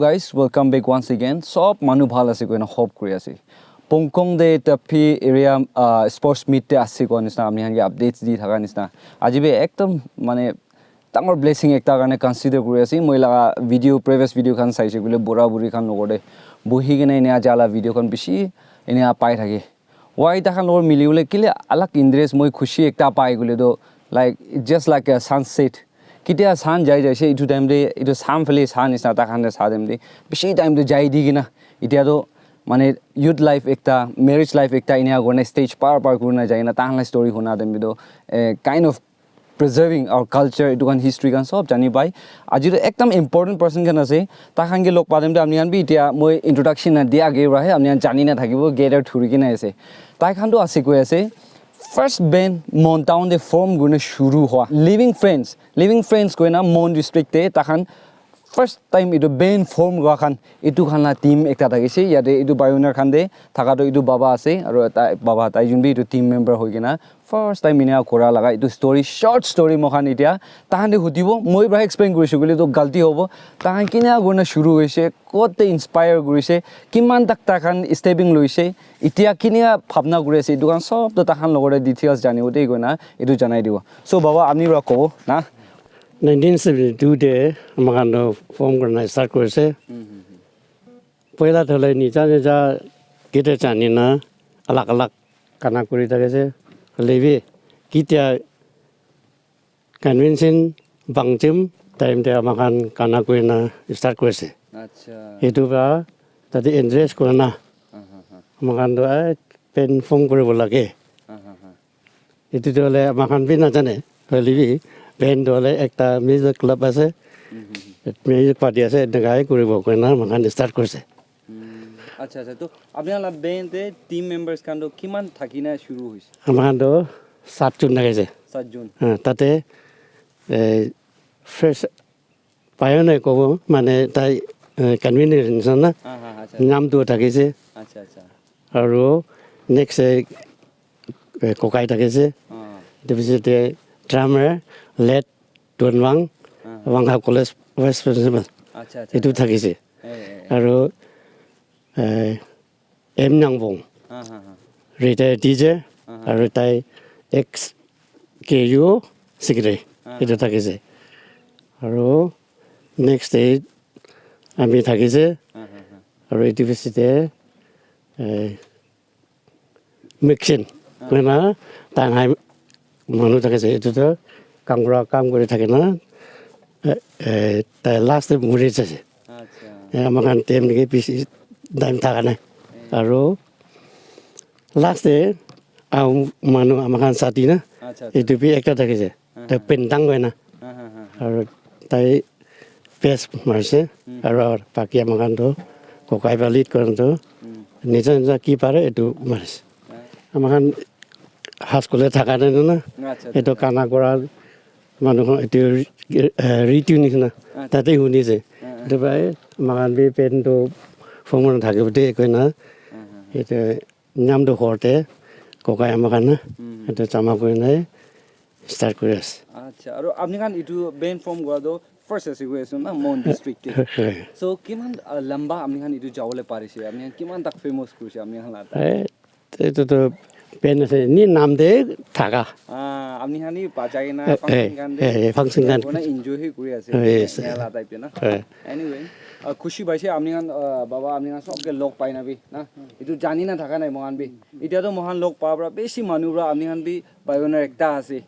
guys, welcome back once again. Sob manu bhal ase koina hope kuri ase. Pongkong de tapi area sports meet te ase ko nisna amni han updates di thaga nisna. Aji be ekdom mane tangor blessing ekta karone consider kuri ase. Moi laga video previous video khan saise gule bura buri khan logode bohi gene ine ajala video khan bishi ine pai thage. Why ta khan lor mili gule kile alak interest moi khushi ekta pai gule do like just like a sunset. Kita san jai jai se itu time de itu sam fele san is na ta khan de sa dem de bishi time de jai di gina itia do mane youth life ekta marriage life ekta inia gorna stage par kurna jai na ta khan story hona dem do kind of preserving our culture itu kan history kan sob jani bai aji to ekdam important person kan ase ta khan ge lok pa dem de amni han bi itia moi introduction na dia ge ra he amni han jani na thakibo gather thuri kina ase ta khan do ase koi ase First band Montown de form guna shuru hua. Living friends ko na Mon district te takhan first time itu band form gua khan itu khan la team ekta thagise yate itu pioneer khan de thaka to itu baba ase aro baba tai junbi itu team member hoigena first time inia kora laga itu story short story mokhan itia tahan de hudibo moi bra explain korisu gole to galti hobo tahan kinia gona shuru hoise kote inspire gorise kiman tak ta khan stepping loise itia kinia bhabna gorise itu kan sob to tahan logore details jani ode gona itu janai dibo so baba apni ra ko na 1972 de amagano form करना start करेसे पहिला थले निचा निचा केटे चानी ना अलग अलग खाना करी तके से लेबे कित्या कन्वेंशन बंगचिम टाइम ते amagन खाना कोई ना start करेसे अच्छा हेतु बा तदे इंटरेस्ट करना amagन तो पेन फॉर्म करे बोला के हेतु तो ले amagन भी ना जाने लेबे band dole ekta music club ase music party ase degai koribo koina makan start korse acha acha to apni la band te team members kan do kiman thakina shuru hoise amakan do 7 jun lagaise 7 jun tate fresh pioneer ko mane tai convener na nam do thakise acha acha aro next kokai thakise divisite drummer led Donwang Wangha College vice principal itu thakise aro M Nangbong retired DJ aro tai ex KU secretary itu thakise aro next day ami thakise aro university mixing kena tangai manu thakise itu to kangra kam kore thake na ta last time muri chase acha amakan tem ge pisi daim thaka na aro last day manu amakan sati na itu bi ekta thake je ta pendang goina aro tai pes marse aro paki amakan to kokai balit koran to nija nija ki pare itu marse amakan haskole thaka na itu kana kora মানুহ এটো রিটিউনিং না তাতে শুনিছে এটা পাই মাগান B পেনটো ফমন থাকে বটে কইনা এটা নামটো হরতে কোকাই আমাকান না এটা চামা কইনা স্টার্ট করে আছে আচ্ছা আর আপনি খান ইটু বেন ফর্ম গদো ফার্স্ট সিচুয়েশন না মন ডিস্ট্রিক্ট সো কিমান লম্বা আপনি খান ইটু যাওলে পারিছে আপনি কিমান তাক ফেমাস কইছে আপনি খান এটা তো পেন আছে নি নাম দে থাকা আপনি হানি বাজাই না ফাংশন গান দে ফাংশন গান কোনা এনজয় হে কৰি আছে মেলা টাইপ না এনিওয়ে খুশি পাইছে আপনি গান বাবা আপনি গান সবকে লগ পাই না বি না ইটু জানি না থাকা নাই মহান বি ইতিয়া তো মহান লগ পাবরা বেশি মানুরা আপনি গান বি বায়নার একটা আছে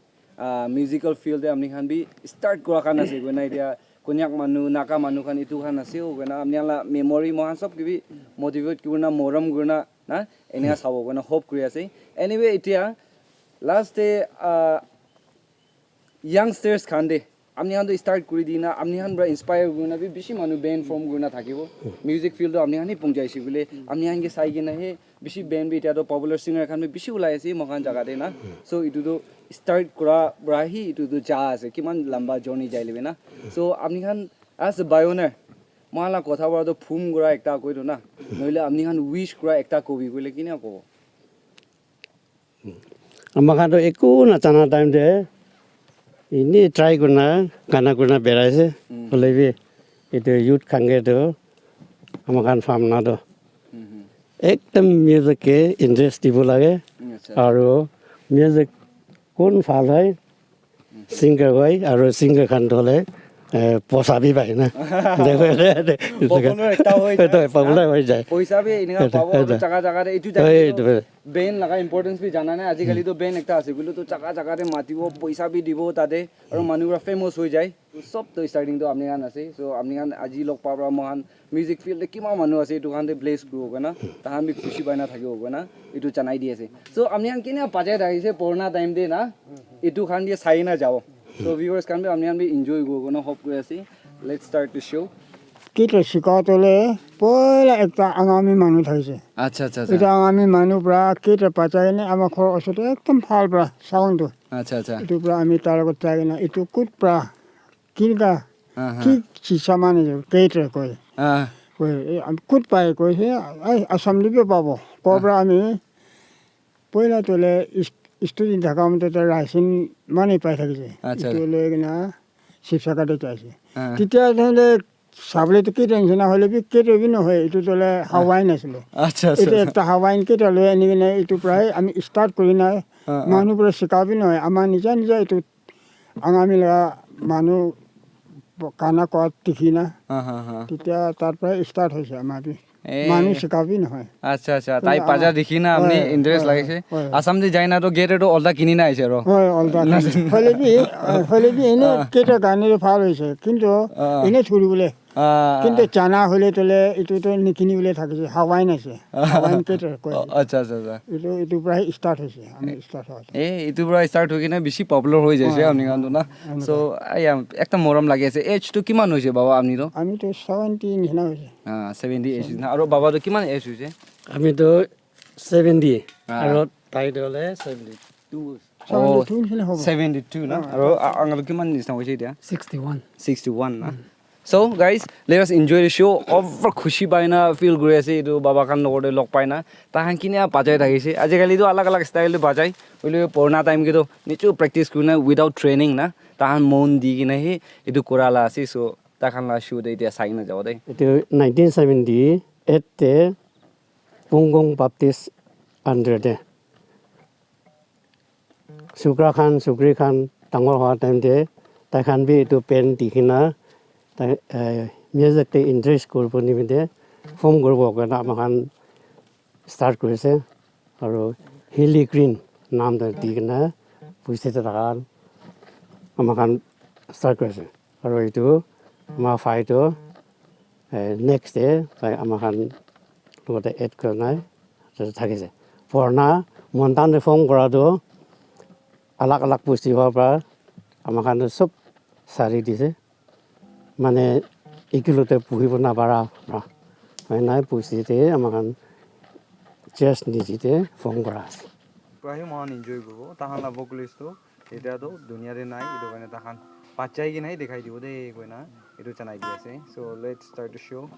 মিউজিক্যাল ফিল্ডে আপনি গান বি স্টার্ট কৰা কান আছে কইনা ইতিয়া কোনিয়াক মানু নাকা মানু খান ইটু খান আছে ও কইনা আপনি লা মেমৰি মহান সব কিবি মোটিভেট কৰিনা মৰম কৰিনা না এনিয়া চাব কইনা হোপ কৰি আছে এনিওয়ে ইতিয়া last day youngsters khande amni han do start kuri dina amni han bra inspire guna bi bishi manu band form guna thakibo music field do amni han ni pungjai si bile amni han ge sai gina he bishi band bi ta do popular singer khan bi bishi ulai ase mokan jaga de na so itu do start kura bra hi itu do ja ase kiman lamba journey jai lebe na so amni han as a pioneer mala kotha bra do phum gura ekta koi do na noile amni han wish kura ekta kobi koile kina ko amakan to eku na chana time de ini try guna kana guna beraise lebi itu youth khange to আমাখান farm না তো একদম মিউজিকে interest দিব লাগে আৰু music কোন ভাল হয় ছিংগাৰ হয় আৰু ছিংগাৰ খান হ'লে পইচাবি পায় না পপুলাৰ হৈ যায় পইচা বি এনেকা পাব জাগা জাগাতে এইটো বেন লগা ইম্পৰ্টেঞ্চ বি জানা নাই আজিকালিতো বেন একটা আছে বোলো তো জাগা জাগাতে মাতিব পইচা বি দিব তাতে আৰু মানুহবোৰে ফেমাছ হৈ যায় চব তো ষ্টাৰ্টিংটো আপুনি গান আছে চ' আপুনি গান আজি লগ পাব মহান মিউজিক ফিল্ডে কিমান মানুহ আছে এইটো কাৰণে ব্লেছ কৰিব না তাহান বি খুচি পাই না থাকিব না এইটো জনাই দি আছে চ' আপুনি গান কেনে বাজাই থাকিছে পুৰণা টাইম দে না এইটো খান দিয়ে চাই না যাওঁ চ' ভিউৱাৰ্ছ কাৰণ আপুনি গান বি এনজয় কৰিব না হোপ কৰি আছে let's start the show' kita sikatole pola ekta angami manu thaise আচ্ছা আচ্ছা এটা angami manu pra kita pachai ne ama khor osote ekdom phal pra sound to আচ্ছা আচ্ছা itu pra ami tar got chai na itu kut pra kinga ki chi samane jo ketre koi koi am kut pai koi he ai asam libe pabo ko pra ami poila tole student thakam to rasin mani pai thakise itu le na sipsakate chaise titia thole চাবলৈ তো কেইটা নিচিনা হ'লে B কেইটাবি নহয় এইটো তলে Hawaiian আছিলে আচ্ছা এতিয়া একটা হাৱাইন কেইটা লৈ আনি কিনে এইটো প্ৰায় আমি ষ্টাৰ্ট কৰি নাই মানুহবোৰে শিকাবি নহয় আমাৰ নিজা নিজা এইটো আঙামি লগা মানুহ কানা কোৱাত দেখি না তেতিয়া তাৰ পৰাই ষ্টাৰ্ট হৈছে আমাৰ মানুহ শিকাবি নহয় আচ্ছা আচ্ছা তাই পাজা দেখি না আপনি ইন্টারেস্ট লাগিছে আসাম দি যাই না তো গেট এটো অলদা কিনি না আইছে ৰ হয় অলদা হলে বি এনে কেইটা গানেৰে ভাল হৈছে কিন্তু এনে ধৰিবলৈ কিন্তু জানা হলে তলে এইটোতো নিকিনিবলৈ থাকিছে হাৱাইন আছে হাৱাইন কেইটা কয় আচ্ছা আচ্ছা আচ্ছা এইটো প্ৰায় ষ্টাৰ্ট হৈছে আমি ষ্টাৰ্ট হয় এইটো পৰা ষ্টাৰ্ট হৈ কিনে বেছি পপুলাৰ হৈ যাইছে আপনি গানটো না সো একটা মৰম লাগি আছে এজটো কিমান হৈছে বাবা আপনি তো আমিতো 70 নিচিনা হৈছে 70 এজ না আৰু বাবাটো কিমান এজ হৈছে আমিতো 70 আৰু তাই হ'লে 72 72 না আৰু আঙাল কিমান নিচিনা হৈছে এতিয়া 61 না So guys, let us enjoy the show. Over খুশি পাই না ফিল কৰি আছে এইটো বাবা খান লগতে লগ পাই না তাহান কিনে বাজাই থাকিছে আজিকালিতো আলাগ আলাগ ষ্টাইলে বাজাই বলে পুৰণা টাইম কিন্তু নিচু প্ৰেক্টিছ কৰি না উইদাউট ট্ৰেইনিং না তাহান মন দি কিনে হি এইটো কৰালা আছে চ' তাহান লা শ্বুট এতিয়া চাই না যাওঁ দেই এইটো 1978 তে পুংগং বাপটিষ্ট আণ্ডাৰতে সুক্ৰী খান ডাঙৰ হোৱা টাইমতে তাইখান বি এইটো পেন দি কিনা তাই মিউজিকতে ইণ্টাৰেষ্ট কৰিব নিমিত্তে ফৰ্ম কৰিব কাৰণে আমাখান ষ্টাৰ্ট কৰিছে আৰু হিলি গ্ৰীণ নাম দি কিনে পইচা থকা আমাখান ষ্টাৰ্ট কৰিছে আৰু এইটো আমাৰ ফাইটো নেক্সট ডে তাই আমাখান লগতে এড কৰা নাই থাকিছে পুৰণা মন্তানে ফৰ্ম কৰাটো আলাগ আলাগ পুষ্টি হোৱাৰ পৰা আমাখান চব চাৰি দিছে মানে একিলোতে পুহিব নাপাৰা হয় নাই পুষ্টিতে আমাখান চেষ্ট নিজিতে ফৰ্ম কৰা আছে প্ৰায় মহান এনজয় কৰিব তাহান লাভ কৰিছো এতিয়াতো দুনিয়াতে নাই এইটো কাৰণে তাহান পাচাই কিনে দেখাই দিব দেই কৈ না এইটো জনাই দি আছে so' let's start the show'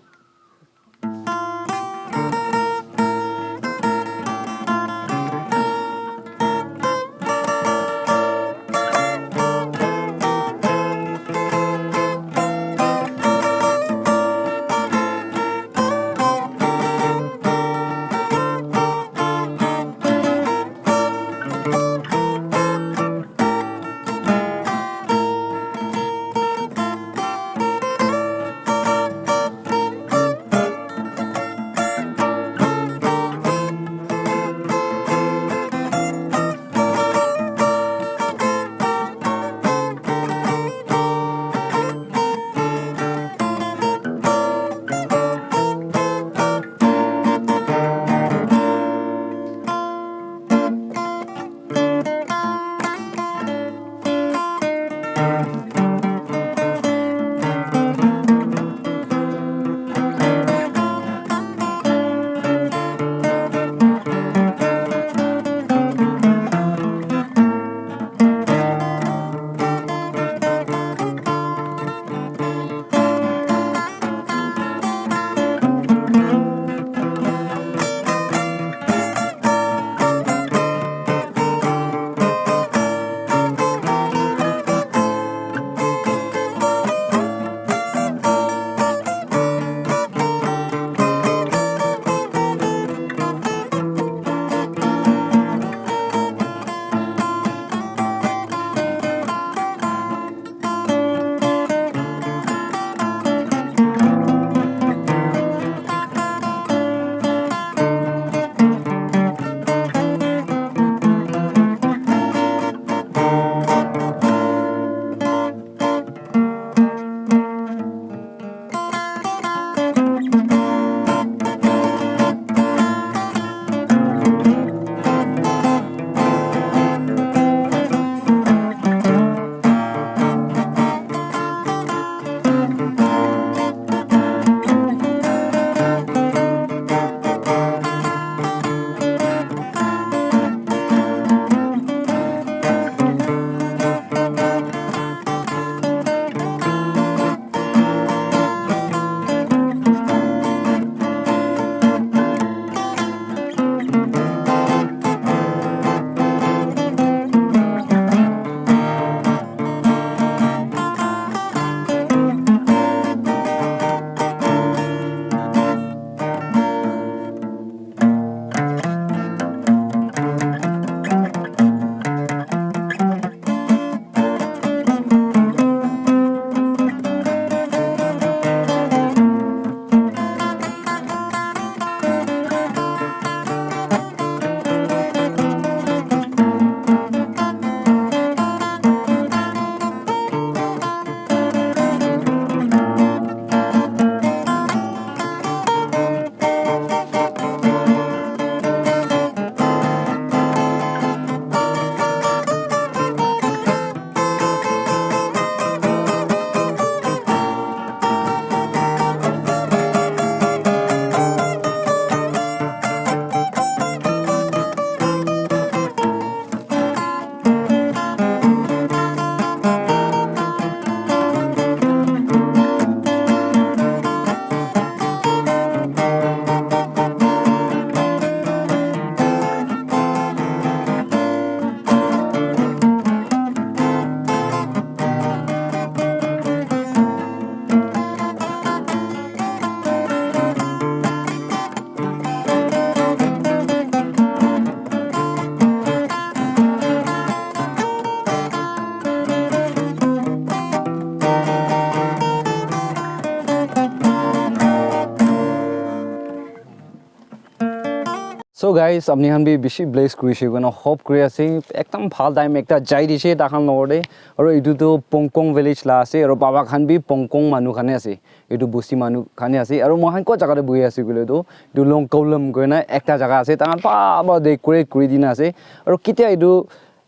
So guys, apni han bi bishi bless kurishi koina hope kuri ase ekdam bhal time ekta jai dise takhan lorde aro etu to Pongkong village la ase aro baba khan bi Pongkong manu khane ase etu busi manu khane ase aro mohan ko jaga de bui ase kule to etu long column koina ekta jaga ase takhan ba decorate kuri dina ase aro kitia etu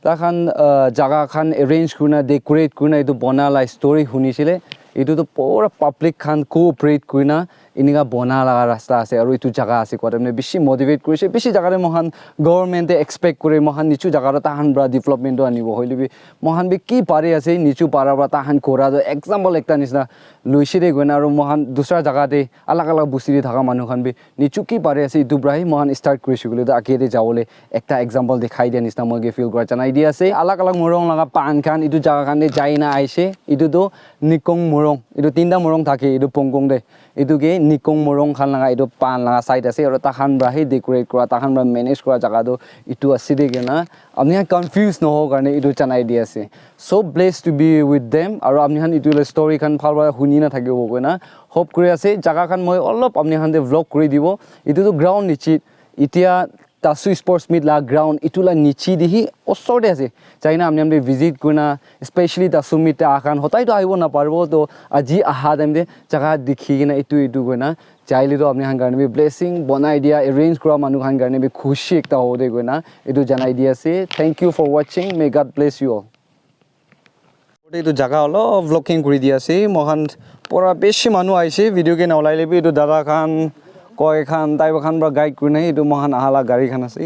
takhan jaga khan arrange kurina decorate kurina etu bonala story hunisile etu to pura public khan cooperate kurina इनिगा बना लगा रास्ता আছে আৰু ইটু জায়গা আছে কোতে মানে বেশি motivate কৰিছে বেশি জায়গাৰে মহান গভৰ্নমেন্টে এক্সপেক্ট কৰে মহান নিচু জায়গাৰে তাহান ব্ৰা ডেভেলপমেন্ট আনিব হইলিবি মহান বি কি পাৰে আছে নিচু পাৰা ব্ৰা তাহান কৰা এক্সাম্পল একটা নিছনা লইছে দে গনা আৰু মহান দুসৰা জায়গাতে আলাগ আলাগ বুসিৰি থাকা মানুহ খান বি নিচু কি পাৰে আছে ইটু ব্ৰাহি মহান স্টাৰ্ট কৰিছে গলে তো আকেতে যাওলে একটা এক্সাম্পল দেখাই দিয়া নিছনা মগে ফিল কৰা জানাই দিয়া আছে আলাগ আলাগ মৰং লাগা পান খান ইটু জায়গা খানে যাই না আইছে ইটু তো নিকং মৰং ইটু তিনটা মৰং থাকে ইটু পংকং দে ইটুকে নিকং মৰং খান লাগা ইটু পান লাগা সাইড আছে আৰু তাহান ব্ৰাহি ডেকোৰেট কৰা তাহান ব্ৰা মেনেজ কৰা জায়গা তো ইটু আছে দে গনা আপনি কনফিউজ নহ কাৰণে ইটু জানাই দিয়া আছে so blessed two B with them আৰু আপনি হান ইটু স্টোৰি খান ভালবা শুনি না থাকিব কইনা হোপ কৰি আছে জায়গা খান মই অলপ আপনি হান দে ভ্লগ কৰি দিব ইটু তো গ্ৰাউন্ড নিচি ইতিয়া Tasu Sports Meet la ground itula nichi dihi osorde ase chaina amni amde visit kuna especially Tasu Meet akan hotai to aibo na parbo to aji aha demde jaga dikhi na itu gona chaile to apni han garne be blessing bonai dia arrange kora manu han garne be khushi ekta hode gona itu janai dia ase thank you for watching may God bless you all itu jaga holo vlogging kori dia ase mohan pora beshi manu aise video ke na ulai lebi itu dada khan কয় খান তাই খান বা guide কৰি নাই এইটো মহান আহালা গাড়ী খান আছে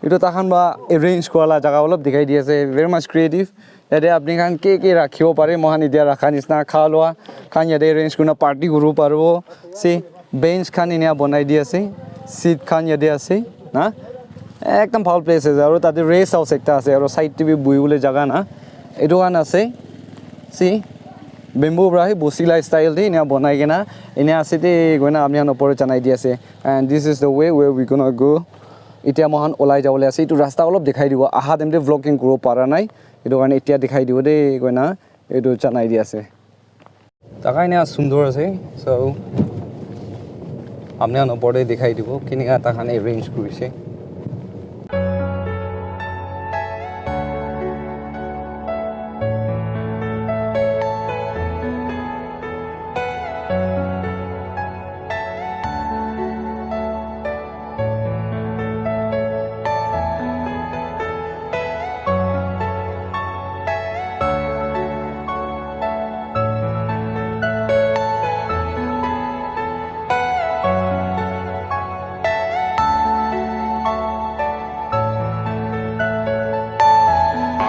এইটো তাখান বা এৰেঞ্জ কৰালা জায়গা অলপ দেখাই দি আছে ভেৰি মাছ ক্ৰিয়েটিভ ইয়াতে আপুনি খান কি ৰাখিব পাৰে মহান এতিয়া ৰাখা নিচিনা খোৱা লোৱা খান ইয়াতে এৰেঞ্জ কৰি পাৰ্টি কৰিব পাৰিব চি বেঞ্চ খান এনে বনাই দি আছে চিট খান ইয়াতে আছে না একদম ভাল প্লেচ আছে আৰু তাতে ৰেষ্ট হাউচ একটা আছে আৰু চাইড টিভি বহিবলৈ জাগা না এইটো খান আছে চি বেম্বু ব্ৰাহি বসিলা স্টাইল দি এনে বনাই কেনা এনে আছে দে গনা আমি আন ওপৰত জানাই দি আছে and this is the way we gonna go এতিয়া মহান ওলাই যাবলৈ আছে এইটো ৰাস্তা অলপ দেখাই দিব আহা দেমতে ভ্লগিং কৰিব পৰা নাই এইটো কাৰণে এতিয়া দেখাই দিব দে গনা এইটো জানাই দি আছে তাকাই না সুন্দৰ আছে সো আমি আন ওপৰতে দেখাই দিব কিনিকা তাখানে এৰেঞ্জ কৰিছে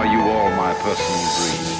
Are you all my personal dreams?